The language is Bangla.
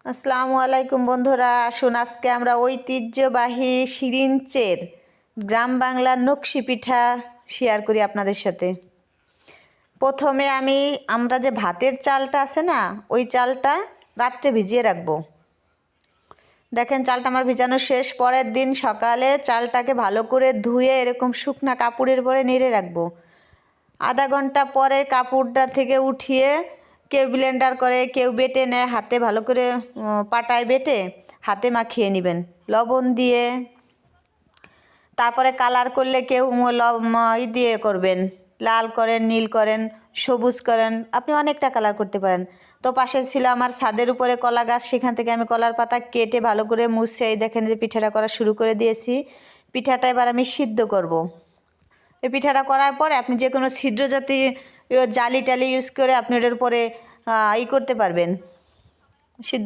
আসসালামু আলাইকুম বন্ধুরা, আসুন আজকে আমরা ঐতিহ্যবাহী শিরিঞ্চের গ্রাম বাংলার নকশি পিঠা শেয়ার করি আপনাদের সাথে। প্রথমে আমরা যে ভাতের চালটা আছে না, ওই চালটা রাত্রে ভিজিয়ে রাখবো। দেখেন চালটা আমার ভিজানো শেষ। পরের দিন সকালে চালটাকে ভালো করে ধুয়ে এরকম শুকনা কাপড়ের পরে নেড়ে রাখবো। আধা ঘন্টা পরে কাপড়টা থেকে উঠিয়ে কেউ ব্লেন্ডার করে, কেউ বেটে নেয়, হাতে ভালো করে পাটায় বেটে হাতে মাখিয়ে নেবেন লবণ দিয়ে। তারপরে কালার করলে কেউ দিয়ে করবেন, লাল করেন, নীল করেন, সবুজ করেন, আপনি অনেকটা কালার করতে পারেন। তো পাশে ছিল আমার ছাদের উপরে কলা গাছ, সেখান থেকে আমি কলার পাতা কেটে ভালো করে মুছে এই দেখেন যে পিঠাটা করা শুরু করে দিয়েছি। পিঠাটা এবার আমি সিদ্ধ করব। এই পিঠাটা করার পরে আপনি যে কোনো ছিদ্র জাতীয় জালি টালি ইউজ করে আপনি ওটার উপরে করতে পারবেন, সিদ্ধ